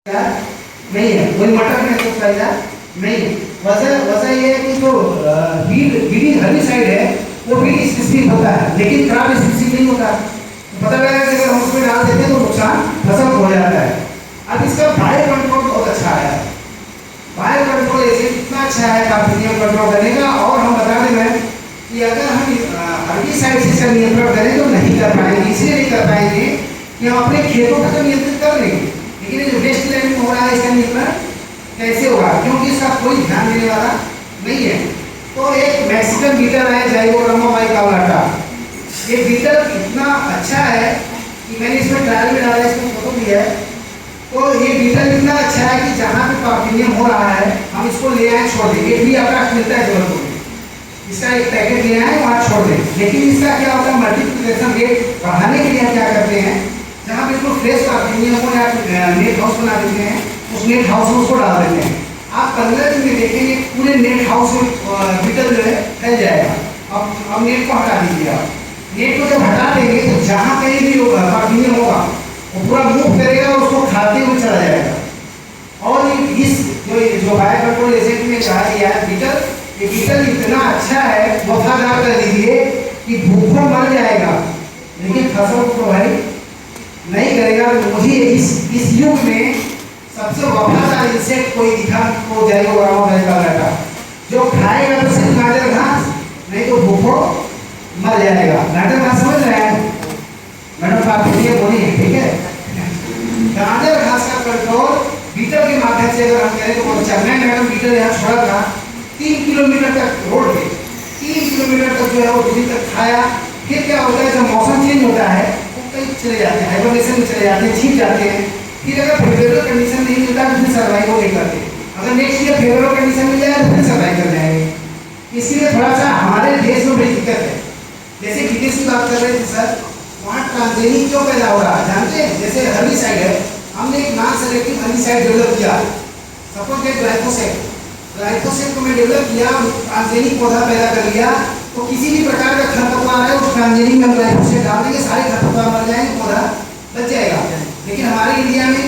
नहीं है, कोई मटर में कुछ फायदा नहीं है। वजह ये है कि जो बीडी हरी साइड है वो बीडी स्पेसिफिक होता है, लेकिन क्रॉप स्पेसिफिक नहीं होता। तो पता लगा कि अगर हम उसमें डाल देते हैं तो नुकसान फसल को हो जाता है। अब इसका बायो कंट्रोल बहुत अच्छा है। बायो कंट्रोल ऐसे इतना अच्छा है कार्बोनियम कंट्रोल करने का। और हम बता दें कि अगर हम हर्बी साइड से इसका नियंत्रण करें तो नहीं कर पाएंगे। इसलिए नहीं कर पाएंगे कि हम अपने खेतों का तो नियंत्रित कर लेंगे, लेकिन ये जो वेस्ट लैंड में हो रहा है इसका नियंत्रण कैसे होगा, क्योंकि इसका कोई ध्यान देने वाला नहीं है। तो एक मैक्सिकन बीटल है जाइगोग्रामा बाइकाउलाटा। ये बीटल इतना अच्छा है कि मैंने इसमें ट्रायल में डाला, इसमें फोटो भी है। तो ये बीटल इतना अच्छा है कि जहाँ पे कार्बोनियम हो रहा है हम इसको ले आए छोड़ दें। ये भी आपका मिलता है जबलपुर में, इसका एक पैकेट ले आए वहाँ छोड़ दें। लेकिन इसका क्या होता है, मल्टीप्लिकेशन रेट बढ़ाने के लिए हम क्या करते हैं, जहाँ बिल्कुल फ्रेश कार्बोनियम हो या नेट हाउस बना देते हैं, उस नेट हाउस में उसको डाल देते हैं। आप 15 दिन में देखेंगे पूरे नेट हाउस में बीटल जो है फैल जाएगा। अब नेट को हटा दीजिए। आप नेट को जब हटा देंगे तो जहाँ कहीं भी होगा कार्बोनियम होगा वो पूरा मूव करेगा और उसको खाते हुए चला जाएगा। और इस जो बायो कंट्रोल एजेंट में कहा गया है बीटल, ये बीटल इतना अच्छा है, वफादार कर दीजिए कि भूखों मर जाएगा लेकिन फसल को प्रोवाइड नहीं करेगा। मुझे इस युग में सबसे वफादार इंसेक्ट कोई दिखा तो जाइगोग्रामा बाइकाउलाटा, जो खाएगा तो सिर्फ गाजर घास, नहीं तो भूखों मर जाएगा। गाजर घास समझ रहे हैं मैडम, आप ये बोलिए, ठीक है। गाजर घास का कंट्रोल बीटल के माध्यम से अगर हम करें तो बहुत अच्छा। मैं मैडम बीटल यहाँ छोड़ा था 3 किलोमीटर तक रोड पे, 3 किलोमीटर तक जो है वो दूरी तक खाया। फिर क्या होता है, जब मौसम चेंज होता है कहीं चले जाते हैं, हाइबरनेशन में चले जाते हैं, छिप जाते हैं। फिर अगर फेवरेबल कंडीशन नहीं मिलता तो फिर सर्वाइव नहीं करते। अगर नेक्स्ट ईयर फेवरेबल कंडीशन मिल जाए तो फिर सर्वाइव कर जाएंगे। इसलिए थोड़ा सा हमारे देश में बड़ी दिक्कत है। जैसे विदेश की बात कर रहे थे सर, वहाँ ट्रांसजेनिक क्यों पैदा हो रहा है जानते हैं? जैसे हर्बी साइड है, हमने एक non selective Harbi side develop किया, सपोज दैट ग्लाइफोसेट को मैं डेवलप किया, ट्रांसजेनिक पौधा पैदा कर लिया, तो किसी भी प्रकार का खरपतवार है उस ट्रांसजेनिक में ग्लाइफोसेट डाल देंगे, सारे खरपतवार मर जाएंगे, पौधा बच जाएगा। लेकिन हमारे इंडिया में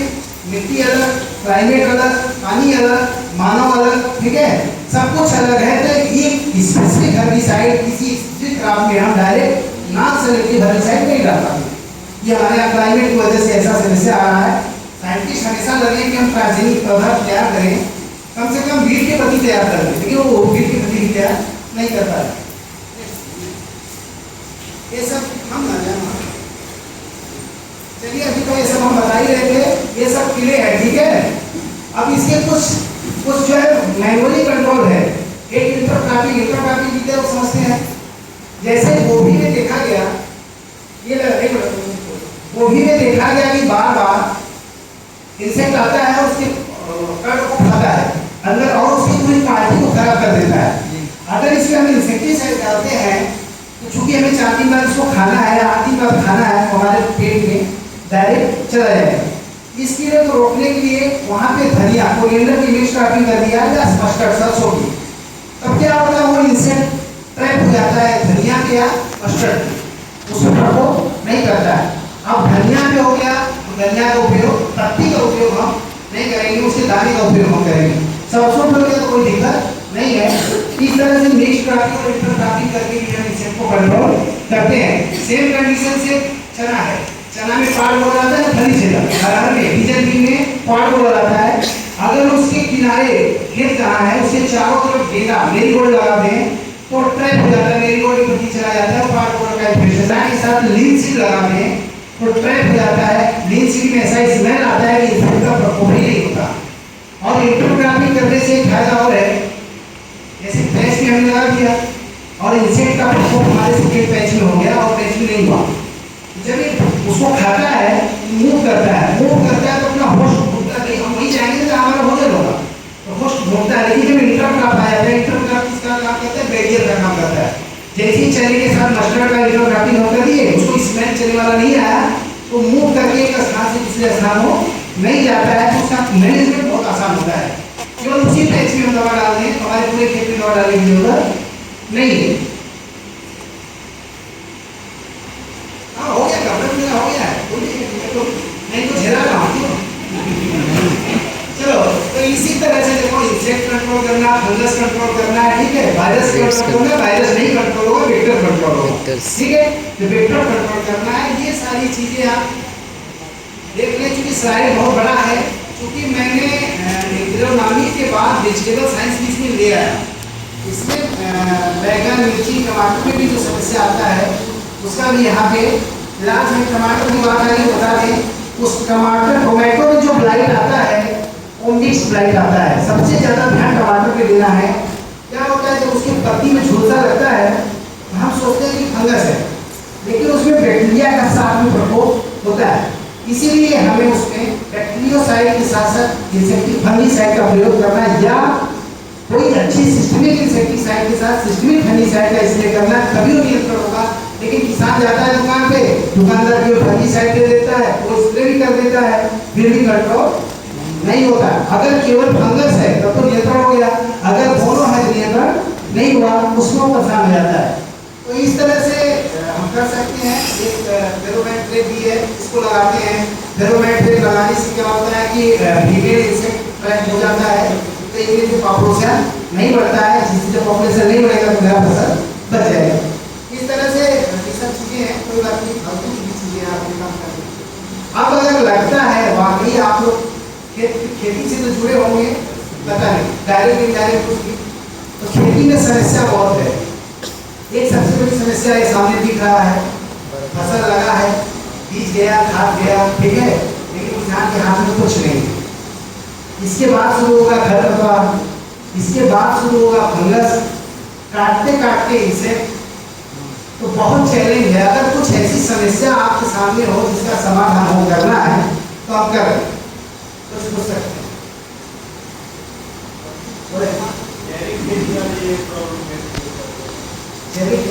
मिट्टी अलग, क्लाइमेट अलग, पानी अलग, मानव अलग, ठीक है, सब कुछ अलग है। तो एक स्पेसिफिक हर्बिसाइड किसी स्पेसिफिक क्रॉप में हम डायरेक्ट नॉन सेलेक्टिव हर्बिसाइड नहीं डाल पाते। ये हमारे यहाँ क्लाइमेट की वजह से ऐसा समस्या आ रहा है। साइंटिस्ट हमेशा लगे कि हम ट्रांसजेनिक पौधा तैयार करें, कम से कम बीट के प्रति तैयार कर लें, लेकिन वो बीट के प्रति तैयार नहीं कर पा रहे। ये सब हम ना जाना। चलिए अभी तो ये सब हम बता ही रहे थे, ये सब किले हैं, ठीक है। अब इसके कुछ जो है मैनुअली कंट्रोल है। एक इंटरक्रॉपिंग विद्या को समझते हैं। जैसे गोभी में देखा गया, गोभी में देखा गया कि बार बार इंसेक्ट आता है और उसके कण को खाता है अंदर और उसकी पूरी पार्टी को खराब कर देता है। अगर इसमें हम इंसेक्टिसाइड डालते हैं तो चूंकि हमें 4 दिन बाद इसको खाना है, 8 दिन बाद खाना है, तो हमारे पेट में डायरेक्ट चला जाएगा। इस कीड़े को रोकने के लिए वहाँ पे धनिया कोरिएंडर की मिक्स क्रॉपिंग कर दिया या मस्टर्ड सरसों की, तब क्या होता है, वो इंसेक्ट ट्रैप हो जाता है धनिया के या मस्टर्ड, उसको वो नहीं करता है। अब धनिया पे हो गया तो धनिया का उपयोग, पत्ती का उपयोग हम नहीं करेंगे, उसके दाने का उपयोग हम करेंगे। सरसों पे हो गया तो कोई दिक्कत नहीं है। इस तरह से मिक्स क्रॉपिंग और इंटरक्रॉपिंग करके हम इंसेक्ट को कंट्रोल करते हैं। सेम कंडीशन से चना है, चना में पाड़ बोला जाता है, फली छेदा, अरहर में बीजन में पाड़ बोला जाता है। अगर उसके किनारे खेत जहाँ है उसके चारों तरफ गेंदा मेरीगोल्ड लगा दें तो ट्रैप हो जाता है, मेरीगोल्ड की पत्ती चला जाता है, पाड़ बोला का इन्फेक्शन के साथ लीन सीड लगा दें तो ट्रैप हो जाता है। लीन सीड में ऐसा स्मेल आता है कि इंसेक्ट का प्रकोप ही नहीं होता। और इंटरक्रॉपिंग करने से एक फायदा और है, जैसे पैच में हमने लगा दिया और इंसेक्ट का प्रकोप हमारे से पैच में हो गया और पैच में नहीं हुआ, जब उसको खाता है मूव करता है तो अपना होस्ट ढूंढता है। हम वही जाएंगे तो हमारा भोजन होगा, तो होस्ट ढूंढता है। लेकिन जब इंटरक्रॉप आया है, इंटरक्रॉप किसका काम करता है, बैरियर का काम करता है। जैसे ही चने के साथ मस्टर्ड का इंटरक्रॉपिंग होकर दिए, उसको स्मेल चने वाला नहीं आया तो मूव करके एक स्थान से दूसरे स्थान को नहीं जाता है, तो उसका मैनेजमेंट बहुत आसान होता है। केवल उसी पैच में हम दवा डाल दें, हमारे पूरे खेत में दवा डालने की जरूरत नहीं है। हाँ हो गया, कपड़ा हो गया है, नहीं तो झेला रहा हूँ। कंट्रोल करना, फंगस कंट्रोल करना है, ठीक है, वायरस कंट्रोल करना, वायरस नहीं कंट्रोल होगा, वेक्टर कंट्रोल होगा, ठीक है, तो वेक्टर कंट्रोल करना है। ये सारी चीजें आप देख लें। चूंकि स्लाइड बहुत बड़ा है, क्योंकि मैंने एग्रोनॉमी के बाद वेजिटेबल साइंस भी इसमें ले आया। इसमें बैगन, मिर्ची, टमाटर में भी जो समस्या आता है उसका भी यहाँ पे इलाज है। टमाटर की बात आगे बता दें, उस टोमेटो में जो ब्लाइट आता है वो मिक्स ब्लाइट आता है। सबसे ज्यादा ध्यान टमाटर पे देना है। क्या होता है, जब उसकी पत्ती में झुलसा लगता है तो हम सोचते हैं कि फंगस है, लेकिन उसमें बैक्टीरिया का साथ में प्रकोप होता है। इसीलिए हमें उसमें बैक्टीरियोसाइड के साथ साथ इंसेक्टिव फंगीसाइड का प्रयोग करना है, या कोई अच्छी सिस्टमिक इंसेक्टिसाइड के साथ सिस्टमिक फंगीसाइड का इसलिए करना, तभी वो नियंत्रण होगा। लेकिन किसान जाता है दुकान पे, दुकानदार जो फंगीसाइड दे देता है वो स्प्रे भी कर देता है, फिर भी कंट्रोल नहीं होता। अगर केवल फंगस है तब तो नियंत्रण हो गया, अगर दोनों है नियंत्रण नहीं हुआ, उसमें परेशान हो जाता है। तो इस तरह से हम कर सकते हैं। एक फेरोमोन ट्रैप भी है, इसको लगाते हैं। फेरोमोन ट्रैप लगाने से क्या होता है कि फीमेल इंसेक्ट ट्रैप हो जाता है, तो इसमें जो पॉपुलेशन नहीं बढ़ता है, जिससे जब पॉपुलेशन नहीं बढ़ेगा तो मेरा फसल बच जाएगा। इस तरह से ये सब चीजें हैं, कोई बात नहीं, फालतू की चीजें आप काम कर सकते हैं। अब अगर लगता है वाकई आप लोग खेती से तो जुड़े होंगे, पता नहीं डायरेक्ट इनडायरेक्ट कुछ भी, तो खेती में समस्या बहुत है। एक सबसे बड़ी समस्या है, सामने दिख रहा है, फसल लगा है, बीज गया, खाद गया, ठीक है, लेकिन किसान के हाथ में कुछ नहीं। इसके बाद शुरू होगा खरपतवार, इसके बाद शुरू होगा फंगस, काटते काटते इसे, तो बहुत चैलेंज है। अगर कुछ ऐसी समस्या आपके सामने हो जिसका समाधान हो करना है तो आप करें, कुछ पूछ सकते हैं। जैविक